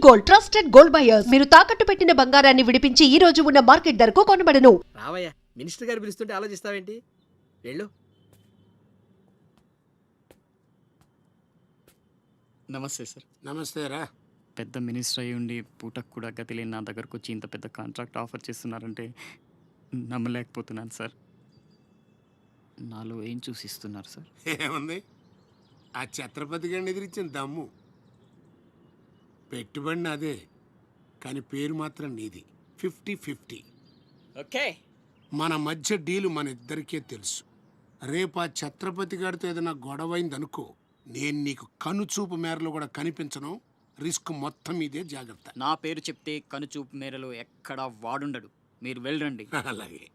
Gold, trusted gold buyers. మీరు తాకట్టు పెట్టిన బంగారాన్ని విడిపించి ఈ రోజు ఉన్న మార్కెట్ ధరకు కొనబడను. రావయ్య, మినిస్టర్ గారు పిలుస్తుంటే ఆలోచిస్తావేంటి? వెళ్ళు. నమస్తే సార్. నమస్తే రా. పెద్ద మినిస్టర్ అయి ఉండి పూటకు కూడా గతి లేని నా దగ్గరకు వచ్చి ఇంత పెద్ద కాంట్రాక్ట్ ఆఫర్ చేస్తున్నారంటే నమ్మలేకపోతున్నాను సార్. నాలో ఏం చూసిస్తున్నారు సార్? ఏముంది, ఆ ఛత్రపతి గారిని ఎదిరించిన దమ్ము. పెట్టుబడి నాదే, కానీ పేరు మాత్రం నీది. 50-50. ఓకే, మన మధ్య డీలు మన ఇద్దరికే తెలుసు. రేపు ఆ ఛత్రపతి గారితో ఏదైనా గొడవైందనుకో, నేను నీకు కనుచూపు మేరలో కూడా కనిపించను. రిస్క్ మొత్తం ఇదే, జాగ్రత్త. నా పేరు చెప్తే కనుచూపు మేరలో ఎక్కడా వాడుండడు. మీరు వెళ్ళండి. అలాగే.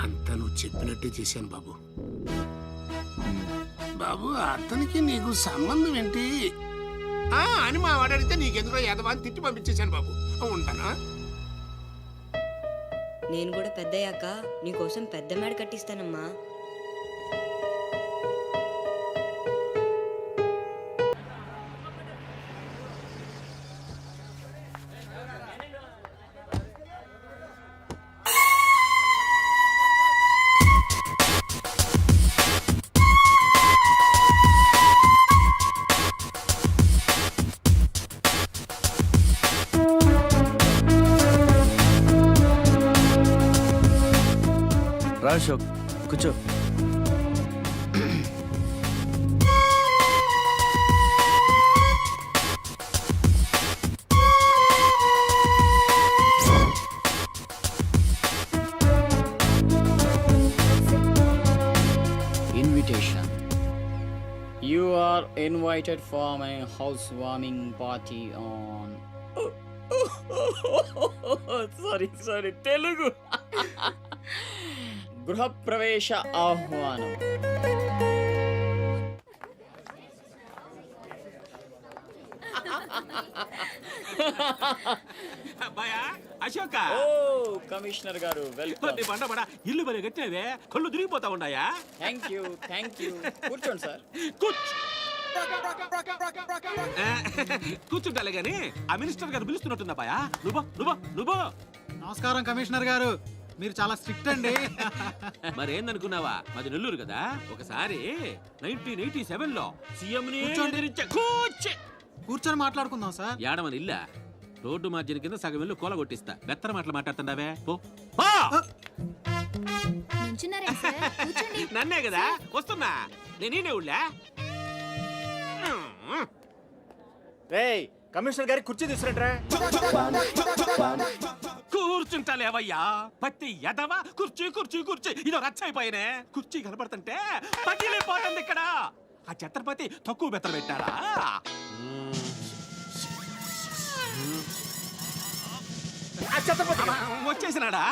అంతా నువ్వు చెప్పినట్టే చేశాను బాబు. బాబు, అతనికి నీకు సంబంధం ఏంటి అని మా వాడు అడిగితే నీకెందుకో యాదవా అని తిట్టి పంపించేశాను బాబు. ఉంటానా? నేను కూడా పెద్దయ్యాక నీకోసం పెద్ద మేడ కట్టిస్తానమ్మా. అశోక్, కూర్చో. Invitation. You are invited for my housewarming party on. Sorry, Telugu. గృహప్రవేశ ఆహ్వానం. అశోక, కమిషనర్ గారు వెల్కమ్. ఇల్లు బలి కట్టినవే, కళ్ళు తిరిగిపోతా ఉన్నాయా? Thank you. కూర్చోండి సార్. కూర్చుంటాలే గాని ఆ మినిస్టర్ గారు పిలుస్తున్నట్టుందా బాయా? నువ్వు. నమస్కారం కమిషనర్ గారు, మీరు చాలా స్ట్రిక్ట్ అండి. మరేందనుకున్నావా, మాది నెల్లూరు కదా. ఒకసారి 1987లో సీఎం కూర్చొని మాట్లాడుకుందాం సార్. ఏడమని ఇల్లా రోడ్డు మార్జిన్ కింద సగం ఇల్లు కూల కొట్టిస్తా. బెత్తర మాటలు మాట్లాడుతుండవే. నన్నే కదా వస్తున్నా. నేనే ఊళ్ళా. కమిషనర్ గారి కుర్చీ తీసుకురంట్రా. కూర్చుంటాలేవయ్యా, పత్తి ఎదవా. కుర్చీ ఇదో రచ్చైపోయినే. కుర్చీ కనపడుతుంటే పగిలిపోతుంది ఇక్కడ. ఆ ఛత్రపతి తక్కువ బెత్తర పెట్టారా? వచ్చేసినాడా?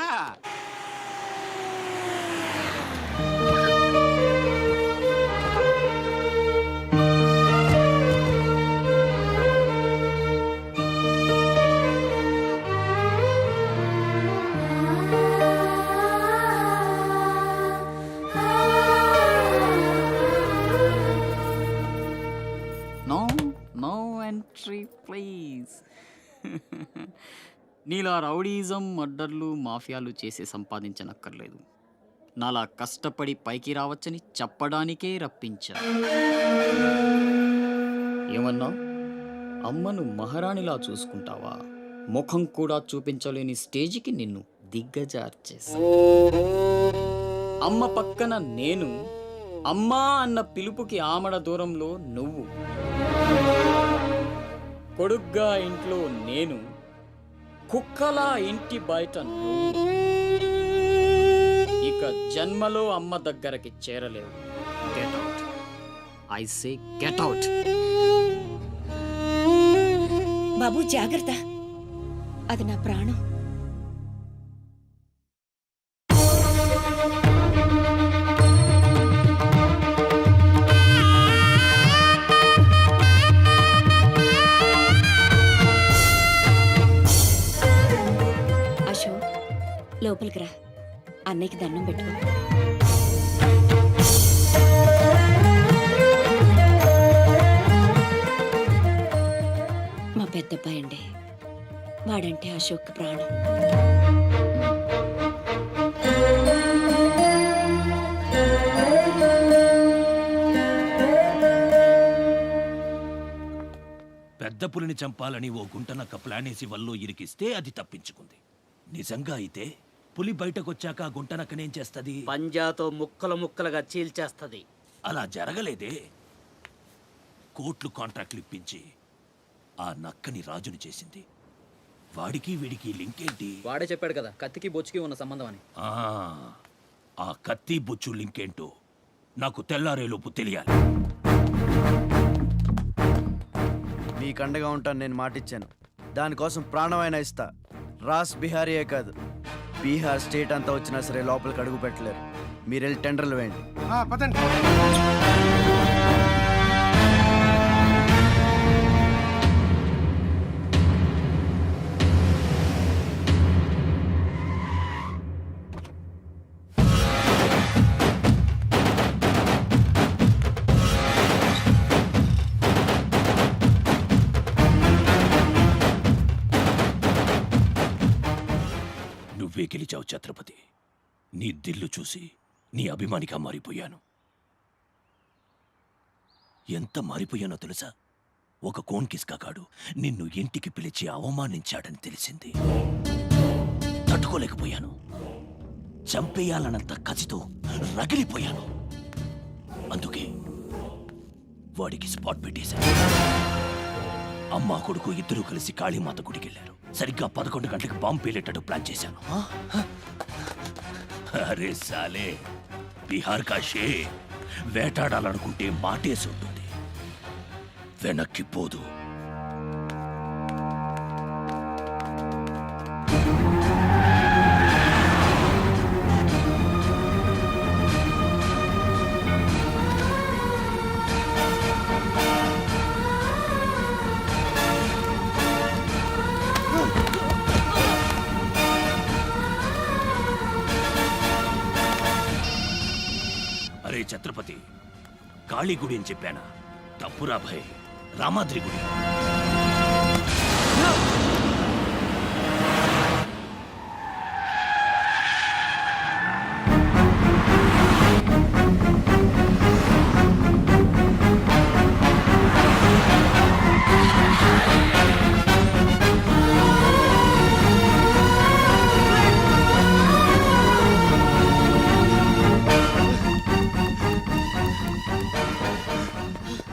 No entry please. నీలా రౌడీజం, మర్డర్లు, మాఫియాలు చేసి సంపాదించనక్కర్లేదు. నాలా కష్టపడి పైకి రావచ్చని చెప్పడానికే రప్పించా. ఏమన్నా, అమ్మను మహారాణిలా చూసుకుంటావా? ముఖం కూడా చూపించలేని స్టేజికి నిన్ను దిగ్గజార్చేసా. అమ్మ పక్కన నేను, అమ్మా అన్న పిలుపుకి ఆమడ దూరంలో నువ్వు. కొడుగ్గా ఇంట్లో నేను, కుక్కలా ఇంటి బయట నువ్వు. ఇక జన్మలో అమ్మ దగ్గరకి చేరలేవు. Get out, I say get out. బాబు జాగ్రత్త, అది నా ప్రాణం. లోపలికి రా. అన్నయ్యకి దండం పెట్టుకో. మా పెద్దబ్బాయి అండి. వాడంటే అశోక్ ప్రాణం. పెద్ద పులిని చంపాలని ఓ గుంటనక్క ప్లానేసి వల్లో ఇరికిస్తే అది తప్పించుకుంది. నిజంగా అయితే పులి బయటకొచ్చాక ఆ గుంటనక్కనేం చేస్తది? పంజాతో ముక్కలు ముక్కలుగా చీల్చేస్తది. అలా జరగలేదే. కోట్లు కాంట్రాక్ట్లు ఇప్పించి ఆ నక్కని రాజుని చేసింది. వాడికి వీడికి లింక్ ఏంటి? వాడే చెప్పాడు కదా కత్తికి బొచ్చుకి ఉన్న సంబంధం అని. ఆ కత్తి బొచ్చు లింక్ ఏంటో నాకు తెల్లారేలోపు తెలియాలి. మీకు అండగా ఉంటాను, నేను మాటిచ్చాను. దానికోసం ప్రాణమైనా ఇస్తా. రాస్ బిహారీయే కాదు, బీహార్ స్టేట్ అంతా వచ్చినా సరే లోపలికి అడుగు పెట్టలేరు. మీరెళ్ళి టెండర్లు వేయండి. పదండి. నువ్వే గెలిచావు ఛత్రపతి. నీ దిల్లు చూసి నీ అభిమానిగా మారిపోయాను. ఎంత మారిపోయానో తెలుసా? ఒక కోన్ కిస్కాగాడు నిన్ను ఇంటికి పిలిచి అవమానించాడని తెలిసింది. తట్టుకోలేకపోయాను. చంపేయాలన్నంత కసితో రగిలిపోయాను. అందుకే వాడికి స్పాట్ పెట్టేశాను. అమ్మా కొడుకు ఇద్దరూ కలిసి కాళీమాత గుడికెళ్లారు. సరిగ్గా 11 గంటలకు బాంబు పేలేటట్టు ప్లాన్ చేశాను. అరే సాలే, బీహార్ కా షేర్ వేటాడాలనుకుంటే మాటేసి ఉంటుంది, వెనక్కి పోదు. అరే ఛత్రపతి, కాళీ గుడి అని చెప్పానా? తప్పురా భయ్, రామాద్రి గుడి.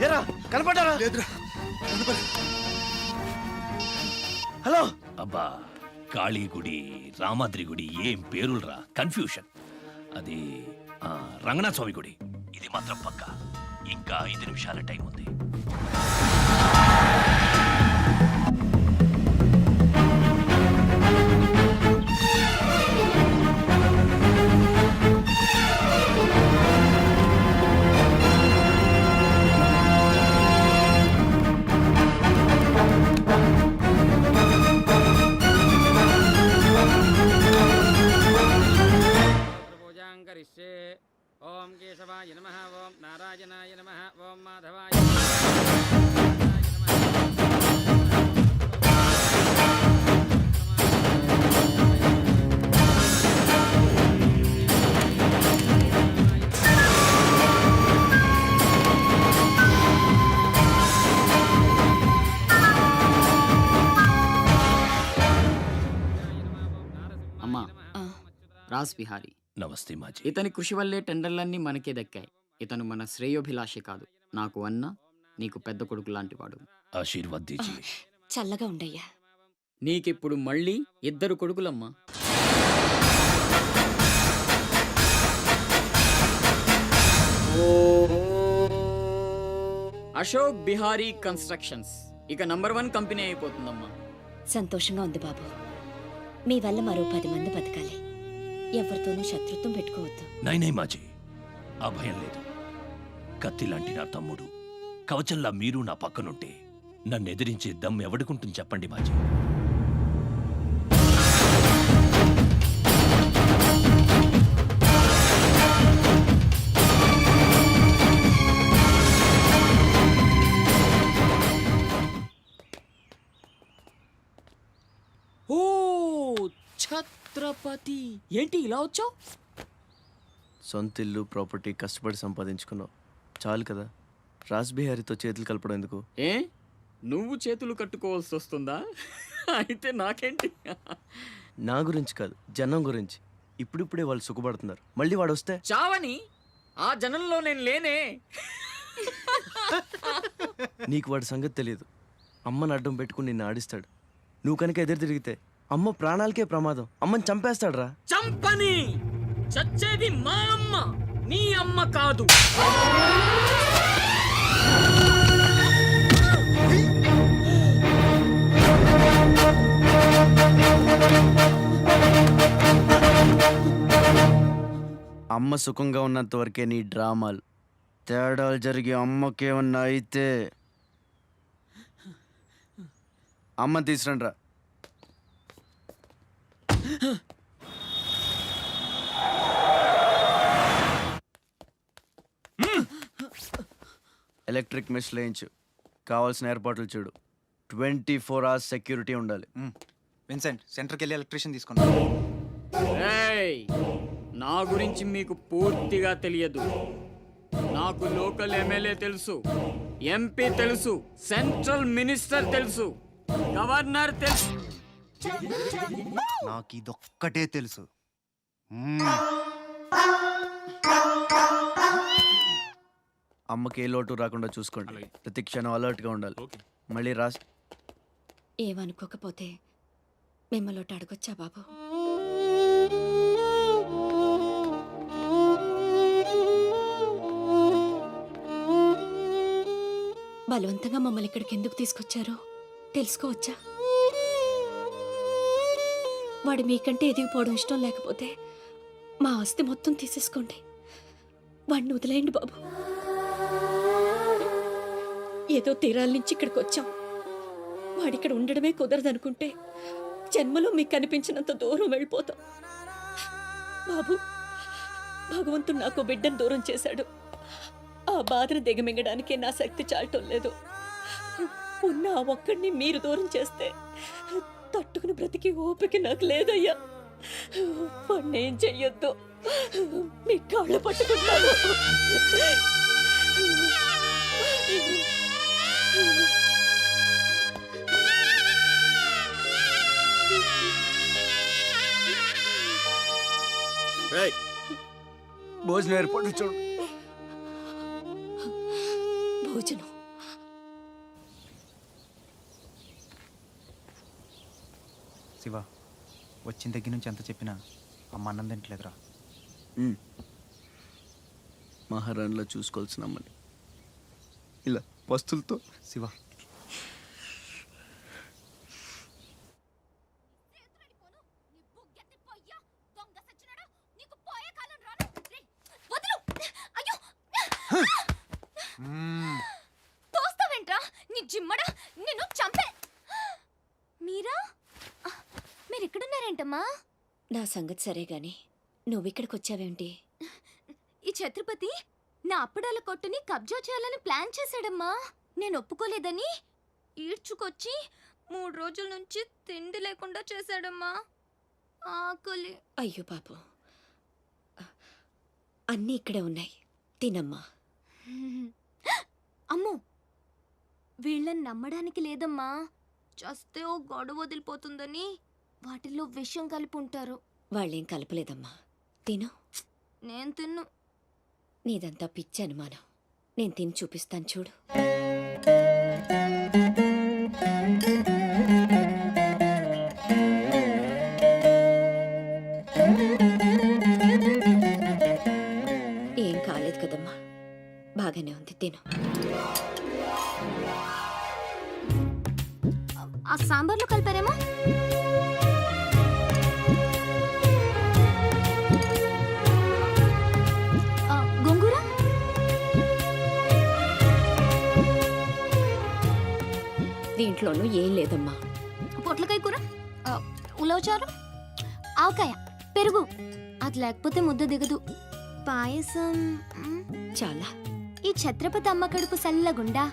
ఏరా, కనపడ్డారా? లేదురా. హలో. అబ్బా, కాళీ గుడి, రామాద్రి గుడి ఏం పేరులరా, కన్ఫ్యూషన్. అది రంగనాథ స్వామి గుడి. ఇది మాత్రం పక్క. ఇంకా 5 నిమిషాల టైం ఉంది. ఓం కేశవాయ నమః, ఓం నారాయణాయ నమః, ఓం మాధవాయ అమ్మా, రాస్ బిహారీ. నమస్తే మాజీ. ఇతని కృషి వల్లే టెండర్లన్నీ మనకే దక్కాయి. ఇతను మన శ్రేయోభిలాషి కాదు, నాకు అన్న, నీకు పెద్ద కొడుకు లాంటివాడు. ఆశీర్వాద్ దీజియే. చల్లగా ఉండయ్యా. నీకిప్పుడు మళ్ళీ 2 కొడుకులమ్మా. అశోక్ బిహారీ కన్స్ట్రక్షన్స్ ఇక నంబర్ 1 కంపెనీ అయిపోతుందమ్మా. సంతోషంగా ఉంది బాబు. మీ వల్ల మరో 10 మంది బతకాలి. ఎవరితోనూ శత్రుత్వం పెట్టుకోవద్దు. నై మాజీ, ఆ భయం లేదు. కత్తి లాంటి నా తమ్ముడు, కవచంలా మీరు నా పక్కనుంటే నన్ను ఎదిరించే దమ్ ఎవడుకుంటుంది చెప్పండి మాజీ. ఛత్రపతి ఏంటి ఇలా వచ్చావు? సొంత ఇల్లు ప్రాపర్టీ కష్టపడి సంపాదించుకున్నావు, చాలు కదా. రాస్ బిహారీతో చేతులు కలపడం ఎందుకు? ఏ నువ్వు చేతులు కట్టుకోవాల్సి వస్తుందా? అయితే నాకేంటి? నా గురించి కాదు, జనం గురించి. ఇప్పుడిప్పుడే వాళ్ళు సుఖపడుతున్నారు, మళ్ళీ వాడు వస్తే చావని ఆ జనంలో నేను లేనే. నీకు వాడి సంగతి తెలియదు. అమ్మని అడ్డం పెట్టుకుని నిన్ను ఆడిస్తాడు. నువ్వు కనుక ఎదురు తిరిగితే అమ్మ ప్రాణాలకే ప్రమాదం. అమ్మని చంపేస్తాడురా. చంపని చచ్చేది మా అమ్మ, నీ అమ్మ కాదు. అమ్మ సుఖంగా ఉన్నంత వరకే నీ డ్రామాలు. తేడాలు జరిగి అమ్మకేమన్నా అయితే అమ్మ తీసురండ్రా. ఎలక్ట్రిక్ మెష్ లేయించు, కావాల్సిన ఏర్పాట్లు చూడు. 24 hours సెక్యూరిటీ ఉండాలి. విన్సెంట్ సెంటర్కి వెళ్ళి ఎలక్ట్రీషియన్ తీసుకున్నా. ఏయ్, నా గురించి మీకు పూర్తిగా తెలియదు. నాకు లోకల్ ఎమ్మెల్యే తెలుసు, ఎంపీ తెలుసు, సెంట్రల్ మినిస్టర్ తెలుసు, గవర్నర్ తెలుసు. నాకు ఇదొక్కటే తెలుసు. అమ్మకి ఏ లోటు రాకుండా చూసుకోండి. ప్రతి క్షణం అలర్ట్గా ఉండాలి. మళ్ళీ రాస్ ఏమనుకోకపోతే మిమ్మల్ని అడగొచ్చా బాబు? బలవంతంగా మమ్మల్ని ఇక్కడికి ఎందుకు తీసుకొచ్చారో తెలుసుకోవచ్చా? వాడు మీకంటే ఎదిగిపోవడం ఇష్టం లేకపోతే మా ఆస్తి మొత్తం తీసేసుకోండి. వాడిని వదిలేయండి బాబు. ఏదో తీరాల నుంచి ఇక్కడికి వచ్చాం. వాడిక్కడ ఉండడమే కుదరదనుకుంటే జన్మలో మీకు కనిపించినంత దూరం వెళ్ళిపోతాం. బాబు, భగవంతుడు నాకు బిడ్డను దూరం చేశాడు. ఆ బాధను దిగమింగడానికే నా శక్తి చాలటం లేదు. ఉన్న ఆ ఒక్కడిని మీరు దూరం చేస్తే తట్టుకుని బ్రతికి ఓపిక నాకు లేదయ్యా. వాణ్ణేం చెయ్యొద్దు, మీ కాళ్ళు పట్టుకుంటాను. భోజనం ఏర్పాటు చూడు. భోజనం శివ, వచ్చిన దగ్గర నుంచి ఎంత చెప్పినా అమ్మ అన్నం తింటలేదురా. మహారాణిలో చూసుకోవాల్సిన అమ్మని ఇలా వస్తువులతో. శివ, తోస్తావేంట్రా నీ జిమ్మడా, నిన్ను చంపే. మీరా, మీరిక్కడున్నారేంటమ్మా? నా సంగతి సరే గాని నువ్విక్కడికి వచ్చావేంటి? ఈ ఛత్రపతి నా అప్పడాల కొట్టుని కబ్జా చేయాలని ప్లాన్ చేశాడమ్మా. నేను ఒప్పుకోలేదని ఈడ్చుకొచ్చి 3 రోజుల నుంచి తిండి లేకుండా చేశాడమ్మా. ఆకలి. అయ్యో పాపం, అన్నీ ఇక్కడే ఉన్నాయి, తినమ్మా. అమ్మో, వీళ్ళని నమ్మడానికి లేదమ్మా. చస్తే ఓ గొడవ వదిలిపోతుందని వాటిల్లో విషం కలిపి ఉంటారు. వాళ్ళేం కలపలేదమ్మా, తిను. నేను తిన్ను. నీదంతా పిచ్చి అనుమానం. నేను తిని చూపిస్తాను చూడు. ఏం కాలేదు కదమ్మా, బాగానే ఉంది, తిను. ఆ సాంబార్లో కలిపారేమో. గోంగూర, దీంట్లోనూ ఏం లేదమ్మా. పొట్లకాయ కూర, ఉలవచారు, ఆవకాయ, పెరుగు. అది లేకపోతే ముద్ద దిగదు. పాయసం చాలా. ఈ ఛత్రపతి అమ్మ కడుపు సల్లగుండా.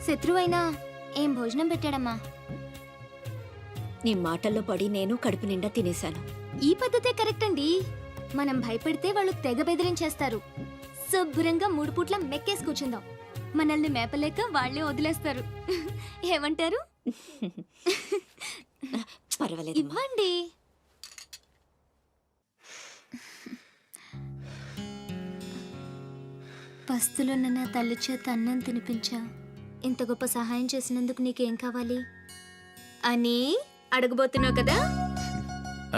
శత్రువైనా ఏం భోజనం పెట్టాడమ్మా. నీ మాటల్లో పడి నేను కడుపు నిండా తినేశాను. ఈ పద్ధతే కరెక్ట్ అండి. మనం భయపడితే వాళ్ళు తెగ బెదిరించేస్తారు. శుభ్రంగా 3 పూట్ల మెక్కేసి కూర్చుందాం. మనల్ని మేపలేక వాళ్ళే వదిలేస్తారు. ఏమంటారు? పర్వాలేదు. ఇవ్వండి. పస్తులున్న నా తల్లి చేత అన్నం తినిపించా. ఇంత గొప్ప సహాయం చేసినందుకు నీకేం కావాలి అని అడగబోతున్నావు కదా?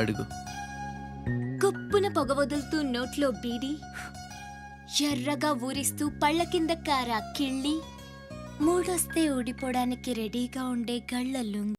అడుగు. కుప్పున పొగ వదులుతూ నోట్లో బీడి, ఎర్రగా ఊరిస్తూ పళ్ళ కింద కారా కిళ్ళి, మూడొస్తే ఊడిపోవడానికి రెడీగా ఉండే గళ్ళ లుంగి.